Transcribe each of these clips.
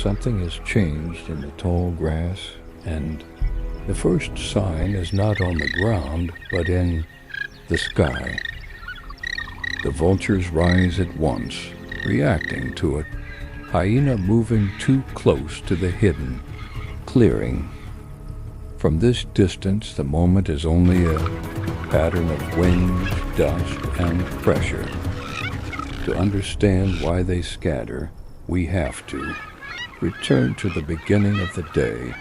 Something has changed in the tall grass, and the first sign is not on the ground, but in the sky. The vultures rise at once, reacting to a hyena moving too close to the hidden clearing. From this distance, the moment is only a pattern of wings, dust, and pressure. To understand why they scatter, we have to return to the beginning of the day.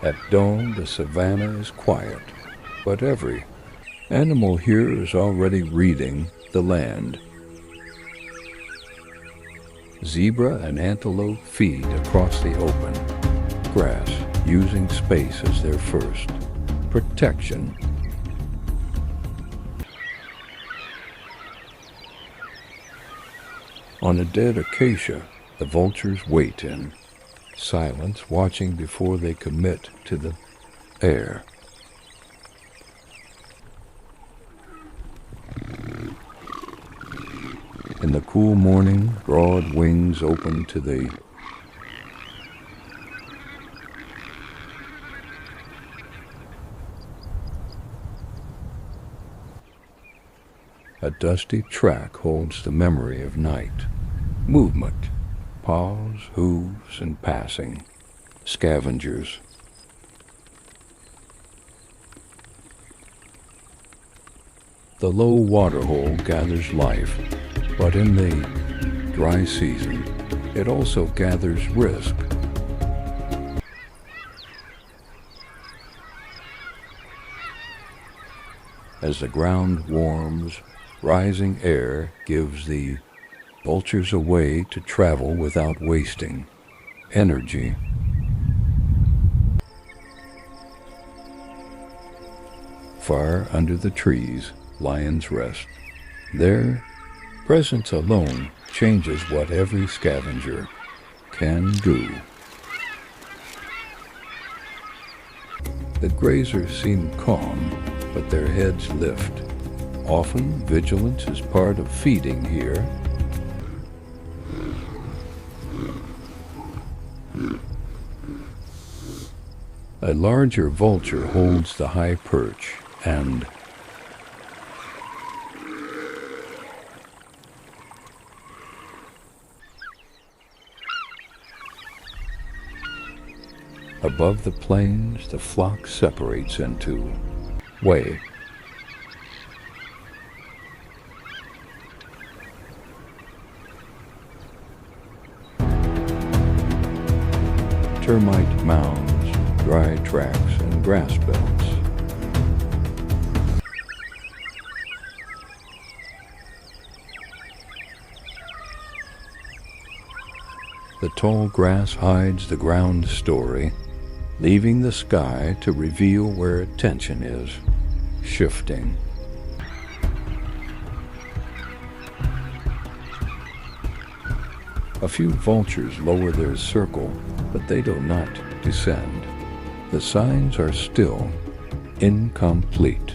At dawn, the savanna is quiet, but every animal here is already reading the land. Zebra and antelope feed across the open grass, using space as their first protection. On a dead acacia, the vultures wait in silence, watching before they commit to the air. In the cool morning, broad wings open to the a dusty track holds the memory of night. Movement, paws, hooves, and passing. Scavengers. The low waterhole gathers life, but in the dry season, it also gathers risk. As the ground warms, rising air gives the vultures a way to travel without wasting energy. Far under the trees, lions rest. Their presence alone changes what every scavenger can do. The grazers seem calm, but their heads lift. Often, vigilance is part of feeding here. A larger vulture holds the high perch, and above the plains, the flock separates into way. Termite mounds, dry tracks, and grass belts. The tall grass hides the ground story, leaving the sky to reveal where attention is shifting. A few vultures lower their circle, but they do not descend. The signs are still incomplete.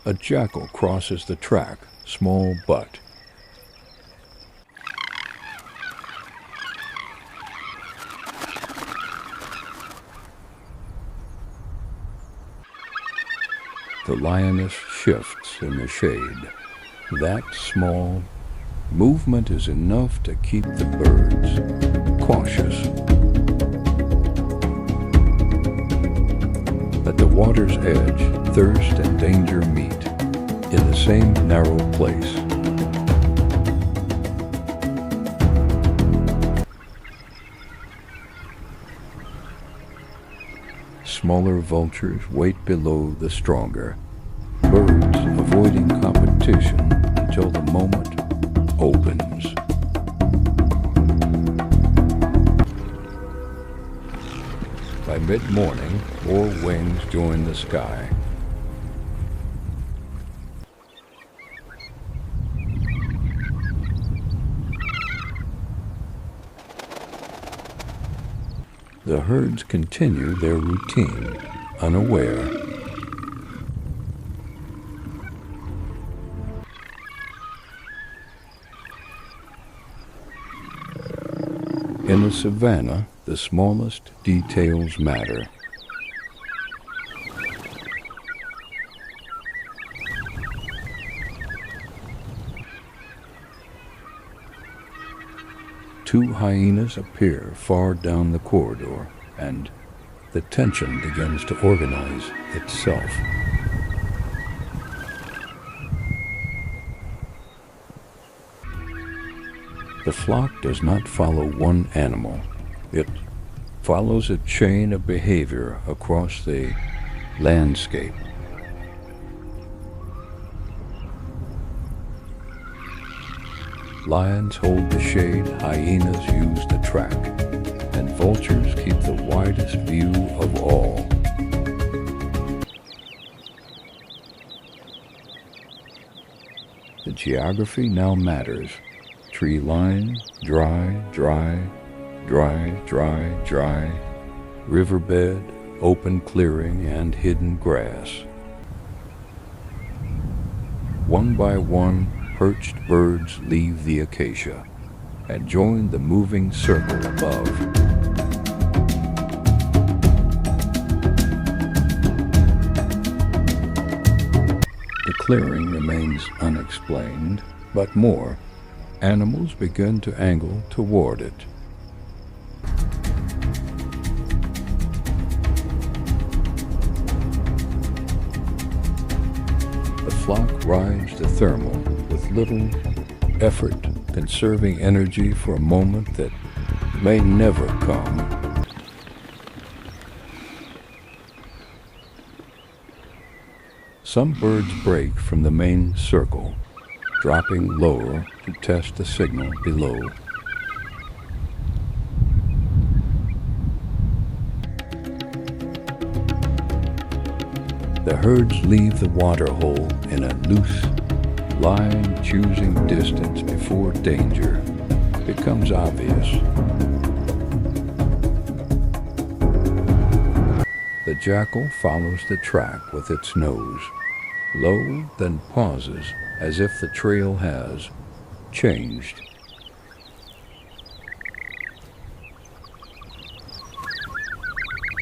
A jackal crosses the track, small butt. The lioness shifts in the shade. That small movement is enough to keep the birds cautious. At the water's edge, thirst and danger meet in the same narrow place. Smaller vultures wait below the stronger, birds avoiding competition until the moment opens. By mid-morning, more wings join the sky. The herds continue their routine, unaware. In the savanna, the smallest details matter. Two hyenas appear far down the corridor, and the tension begins to organize itself. The flock does not follow one animal. It follows a chain of behavior across the landscape. Lions hold the shade, hyenas use the track, and vultures keep the widest view of all. The geography now matters. Tree line, dry, dry, dry, dry, dry, riverbed, open clearing, and hidden grass. One by one, perched birds leave the acacia and join the moving circle above. The clearing remains unexplained, but more. Animals begin to angle toward it. The flock rides the thermal with little effort, conserving energy for a moment that may never come. Some birds break from the main circle, dropping lower to test the signal below. The herds leave the waterhole in a loose line, choosing distance before danger becomes obvious. The jackal follows the track with its nose, low, then pauses, as if the trail has changed.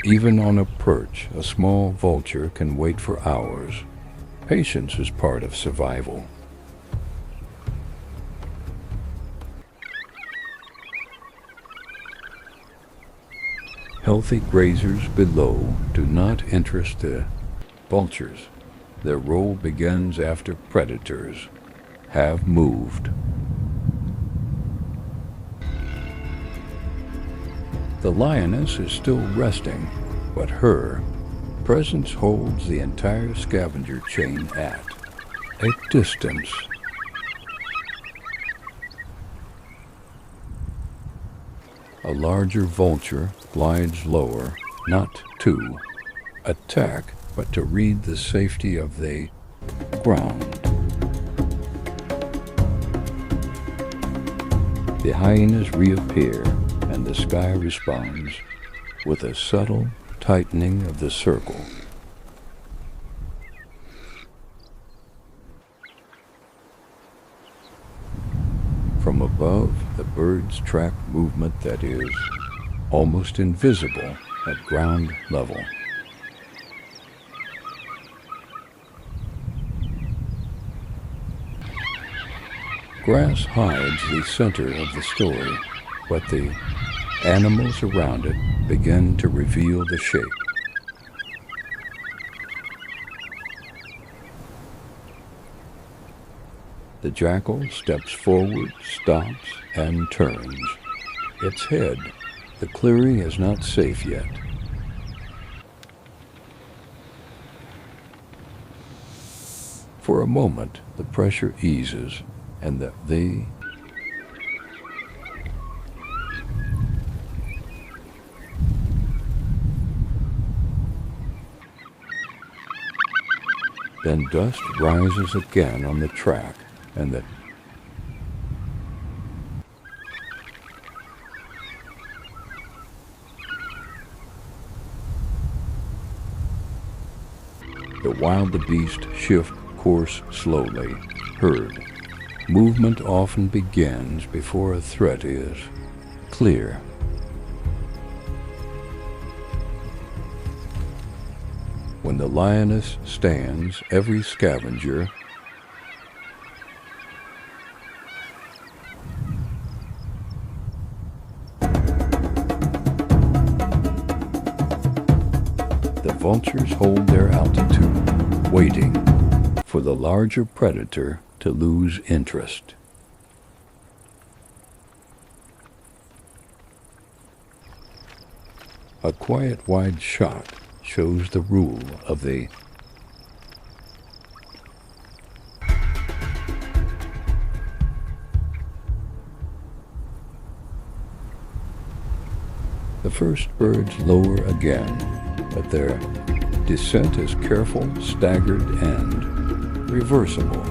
Even on a perch, a small vulture can wait for hours. Patience is part of survival. Healthy grazers below do not interest the vultures. Their role begins after predators have moved. The lioness is still resting, but her presence holds the entire scavenger chain at a distance. A larger vulture glides lower, not to attack, but to read the safety of the ground. The hyenas reappear, and the sky responds with a subtle tightening of the circle. From above, the birds track movement that is almost invisible at ground level. Grass hides the center of the story, but the animals around it begin to reveal the shape. The jackal steps forward, stops, and turns. Its head. The clearing is not safe yet. For a moment, the pressure eases, and the then dust rises again on the track, and the wildebeest shift course slowly. Herd movement often begins before a threat is clear. When the lioness stands, every scavenger the vultures hold their altitude, waiting for the larger predator to lose interest. A quiet wide shot shows the rule of the first birds lower again, but their descent is careful, staggered, and reversible.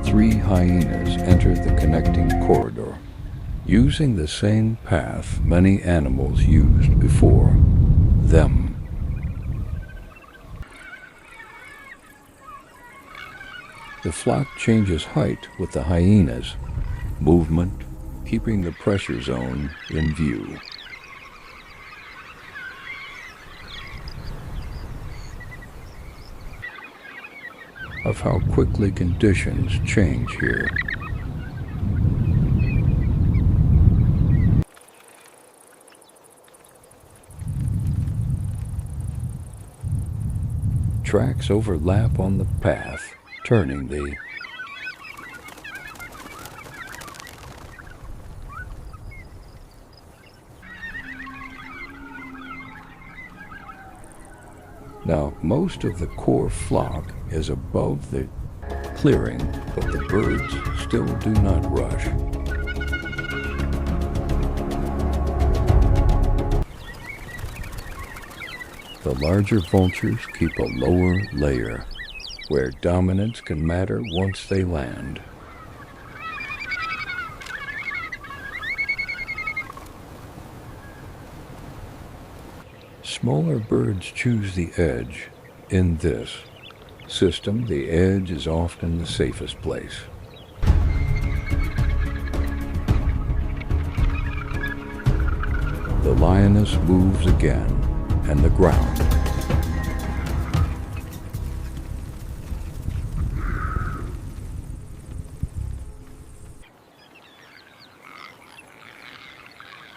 Three hyenas enter the connecting corridor, using the same path many animals used before them. The flock changes height with the hyenas, movement keeping the pressure zone in view. Of how quickly conditions change here. Tracks overlap on the path, turning the Now, most of the core flock is above the clearing, but the birds still do not rush. The larger vultures keep a lower layer, where dominance can matter once they land. Smaller birds choose the edge. In this system, the edge is often the safest place. The lioness moves again, and the ground.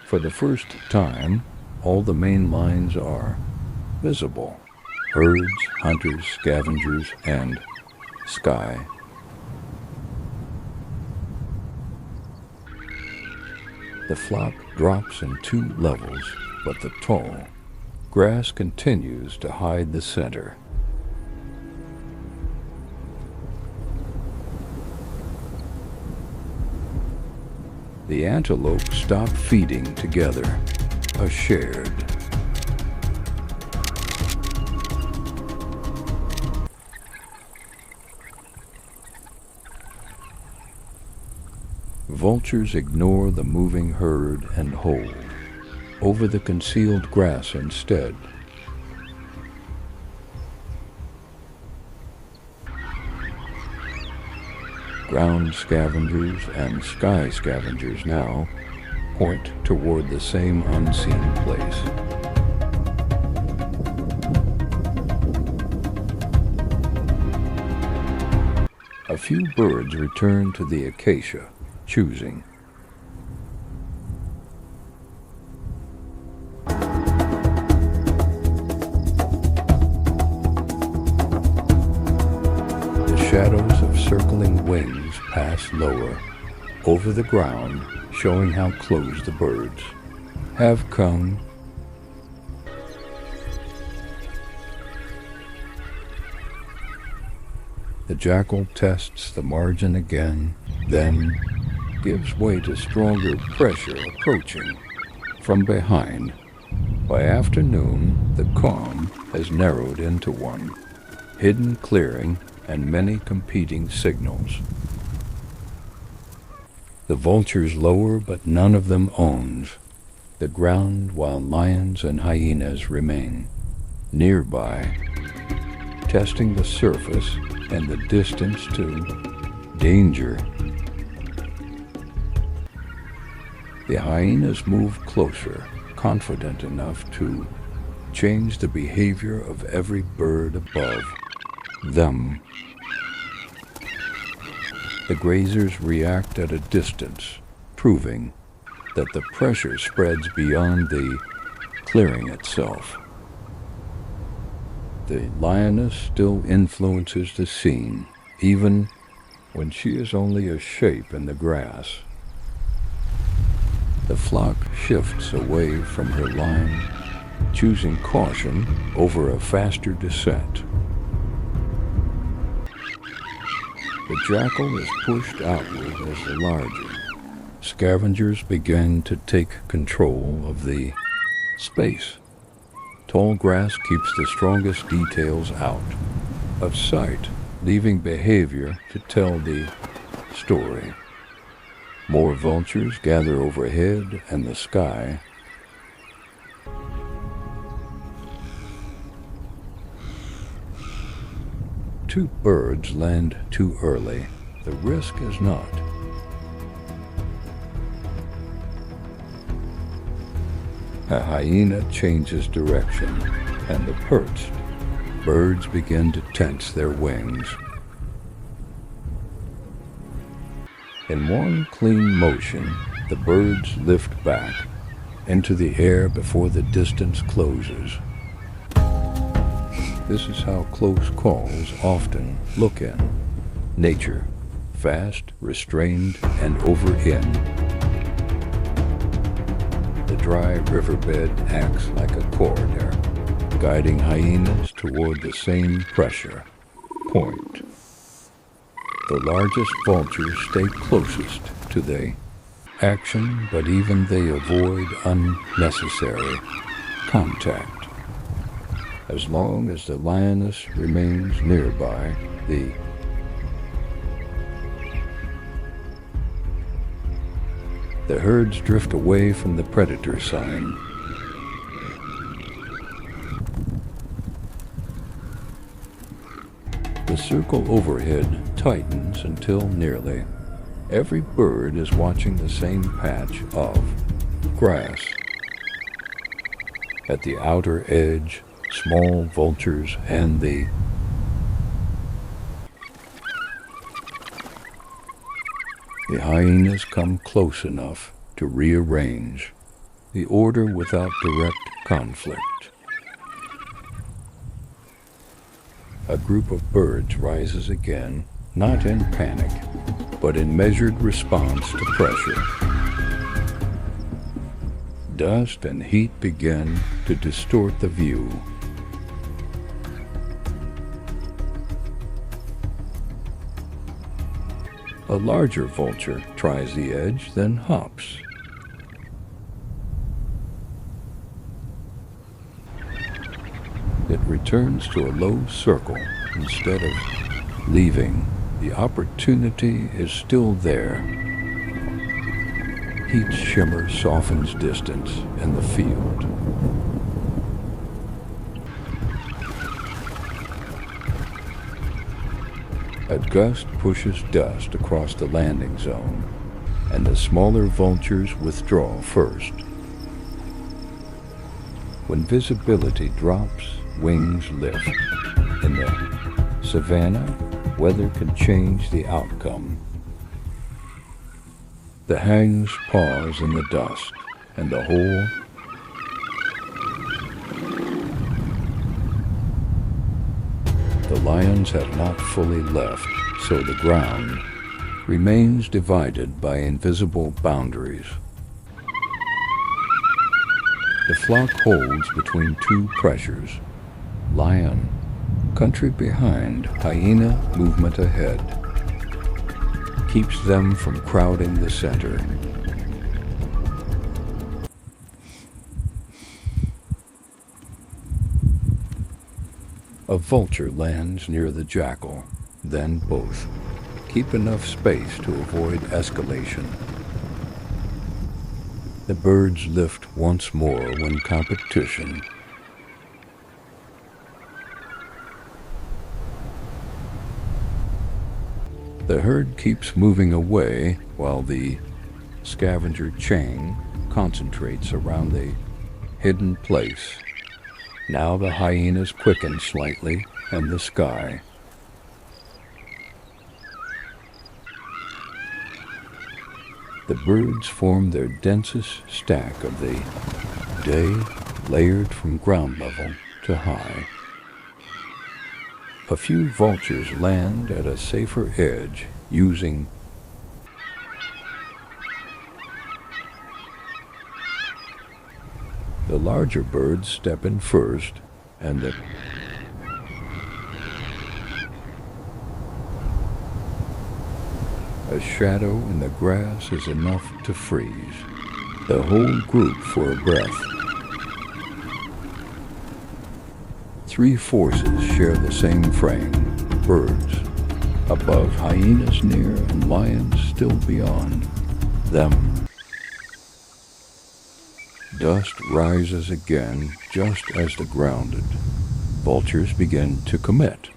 For the first time, all the main lines are visible: herds, hunters, scavengers, and sky. The flock drops in 2 levels, but the tall grass continues to hide the center. The antelope stop feeding together, a shared. Vultures ignore the moving herd and hold over the concealed grass instead. Ground scavengers and sky scavengers now point toward the same unseen place. A few birds return to the acacia, choosing. The shadows of circling wings pass lower, over the ground, showing how close the birds have come. The jackal tests the margin again, then gives way to stronger pressure approaching from behind. By afternoon, the calm has narrowed into one hidden clearing and many competing signals. The vultures lower, but none of them owns the ground, while lions and hyenas remain nearby, testing the surface and the distance to danger. The hyenas move closer, confident enough to change the behavior of every bird above them. The grazers react at a distance, proving that the pressure spreads beyond the clearing itself. The lioness still influences the scene, even when she is only a shape in the grass. The flock shifts away from her line, choosing caution over a faster descent. The jackal is pushed outward as the larger scavengers begin to take control of the space. Tall grass keeps the strongest details out of sight, leaving behavior to tell the story. More vultures gather overhead and the sky. Two birds land too early. The risk is not. A hyena changes direction, and the perched birds begin to tense their wings. In one clean motion, the birds lift back into the air before the distance closes. This is how close calls often look in nature, fast, restrained, and over-in. The dry riverbed acts like a corridor, guiding hyenas toward the same pressure point. The largest vultures stay closest to the action, but even they avoid unnecessary contact. As long as the lioness remains nearby, the herds drift away from the predator sign. The circle overhead tightens until nearly every bird is watching the same patch of grass. At the outer edge, small vultures and the hyenas come close enough to rearrange the order without direct conflict. A group of birds rises again, not in panic, but in measured response to pressure. Dust and heat begin to distort the view. A larger vulture tries the edge, then hops. It returns to a low circle instead of leaving. The opportunity is still there. Heat's shimmer softens distance in the field. A gust pushes dust across the landing zone, and the smaller vultures withdraw first. When visibility drops, wings lift. In the savanna, weather can change the outcome. The hags pause in the dust, and the whole the lions have not fully left, so the ground remains divided by invisible boundaries. The flock holds between two pressures. Lion, country behind, hyena, movement ahead. Keeps them from crowding the center. A vulture lands near the jackal, then both keep enough space to avoid escalation. The birds lift once more when competition the herd keeps moving away while the scavenger chain concentrates around the hidden place. Now the hyenas quicken slightly, and the sky. The birds form their densest stack of the day, layered from ground level to high. A few vultures land at a safer edge using the larger birds step in first, and a shadow in the grass is enough to freeze the whole group for a breath. Three forces share the same frame: birds above, hyenas near, and lions still beyond them. Dust rises again just as the grounded vultures begin to commit.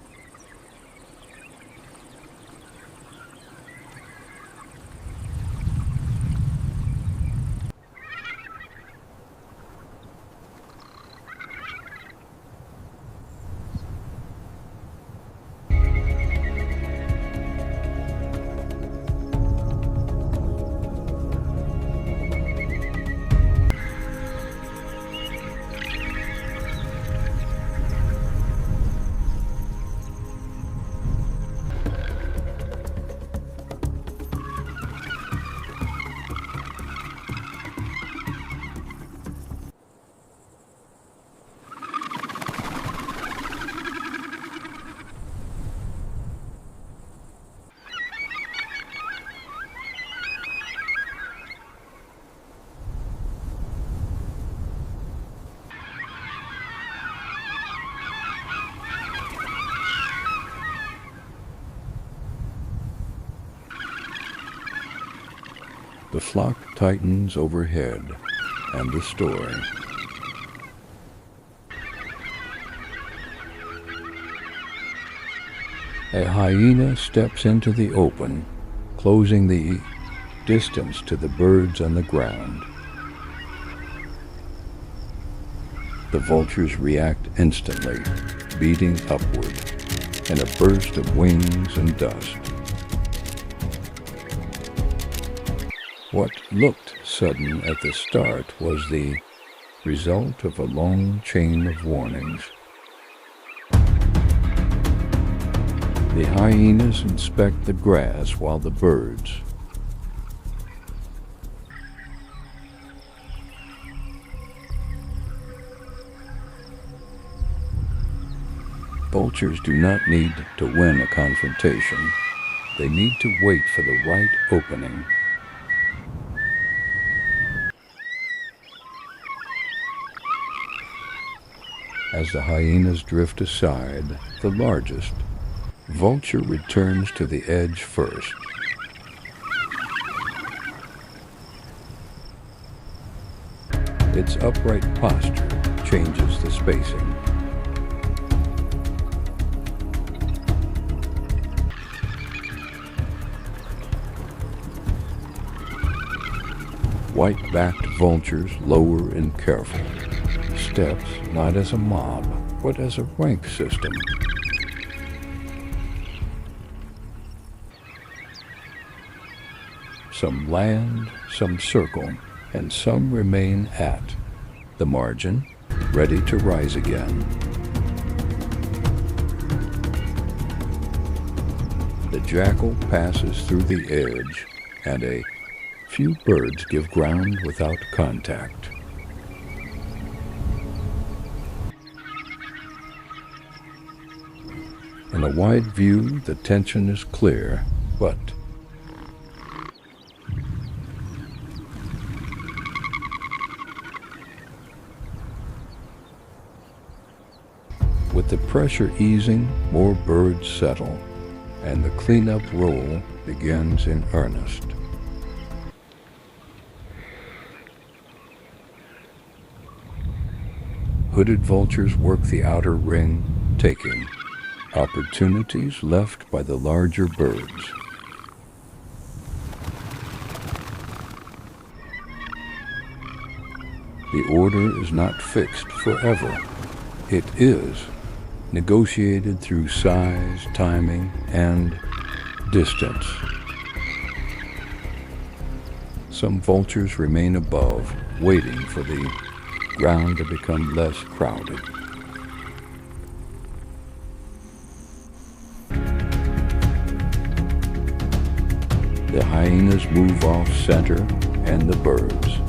The flock tightens overhead, and the story. A hyena steps into the open, closing the distance to the birds on the ground. The vultures react instantly, beating upward in a burst of wings and dust. What looked sudden at the start was the result of a long chain of warnings. The hyenas inspect the grass while the birds vultures do not need to win a confrontation. They need to wait for the right opening. As the hyenas drift aside, the largest vulture returns to the edge first. Its upright posture changes the spacing. White-backed vultures lower and careful. Steps not as a mob, but as a rank system. Some land, some circle, and some remain at the margin, ready to rise again. The jackal passes through the edge, and a few birds give ground without contact. In a wide view, the tension is clear, but with the pressure easing, more birds settle, and the cleanup roll begins in earnest. Hooded vultures work the outer ring, taking opportunities left by the larger birds. The order is not fixed forever. It is negotiated through size, timing, and distance. Some vultures remain above, waiting for the ground to become less crowded. The hyenas move off center, and the birds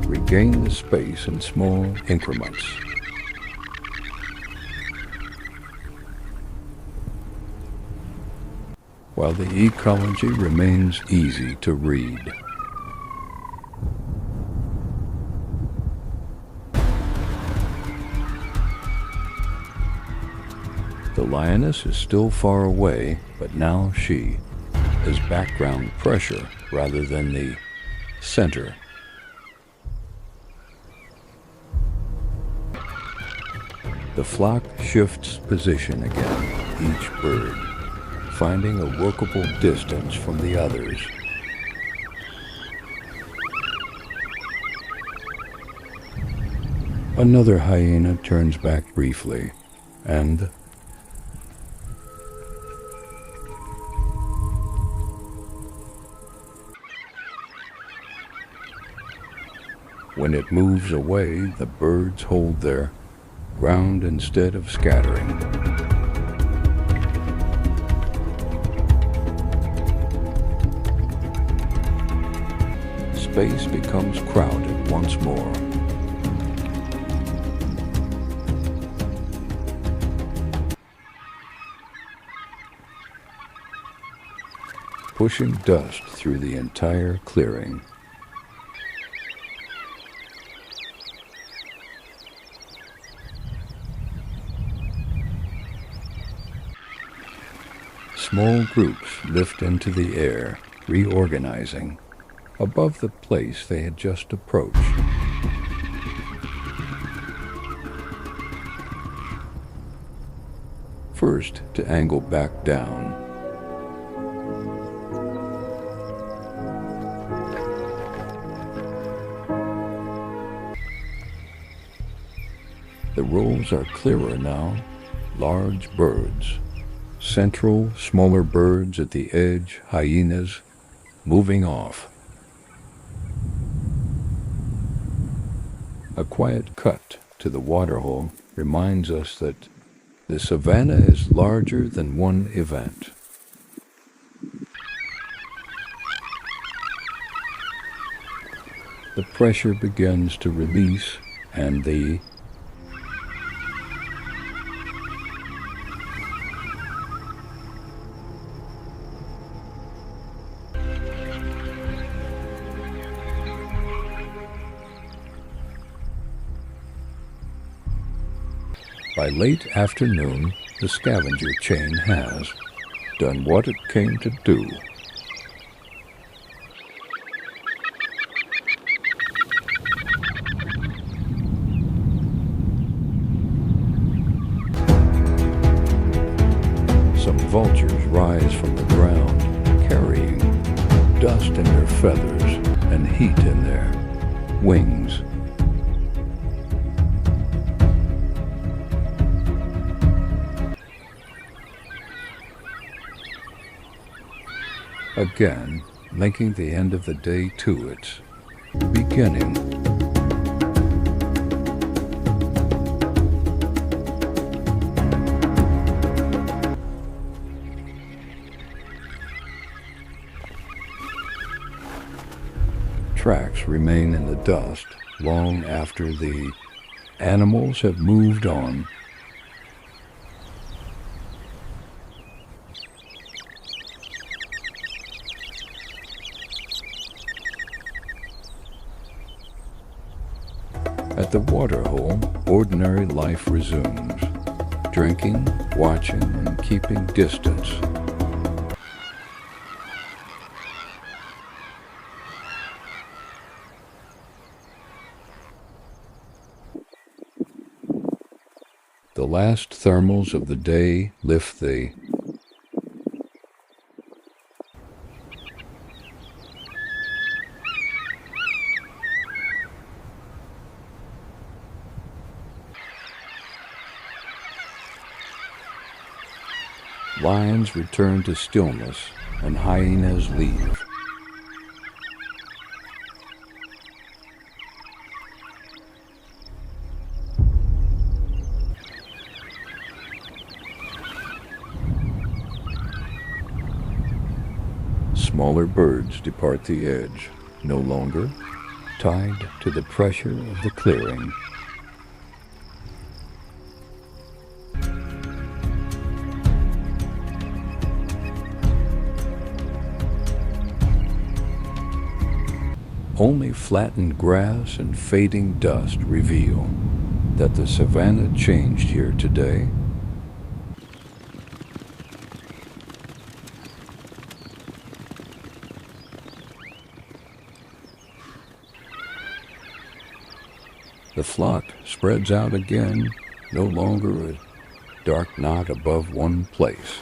regain the space in small increments. While the ecology remains easy to read. The lioness is still far away, but now she is background pressure rather than the center. The flock shifts position again, each bird finding a workable distance from the others. Another hyena turns back briefly, and when it moves away, the birds hold their ground instead of scattering. Space becomes crowded once more. Pushing dust through the entire clearing. Small groups lift into the air, reorganizing above the place they had just approached. First, to angle back down. The rows are clearer now, large birds. Central, smaller birds at the edge, hyenas, moving off. A quiet cut to the waterhole reminds us that the savanna is larger than one event. The pressure begins to release, and the by late afternoon, the scavenger chain has done what it came to do. Some vultures rise from the ground, carrying dust in their feathers and heat in their wings. Again, linking the end of the day to its beginning. Tracks remain in the dust long after the animals have moved on. At the waterhole, ordinary life resumes, drinking, watching, and keeping distance. The last thermals of the day lift the Lions return to stillness, and hyenas leave. Smaller birds depart the edge, no longer tied to the pressure of the clearing. Only flattened grass and fading dust reveal that the savanna changed here today. The flock spreads out again, no longer a dark knot above one place.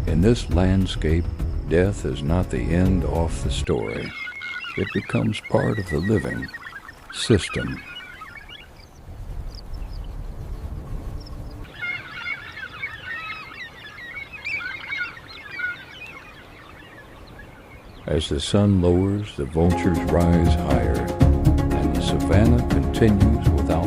In this landscape, death is not the end off the story. It becomes part of the living system. As the sun lowers, the vultures rise higher, and the savanna continues without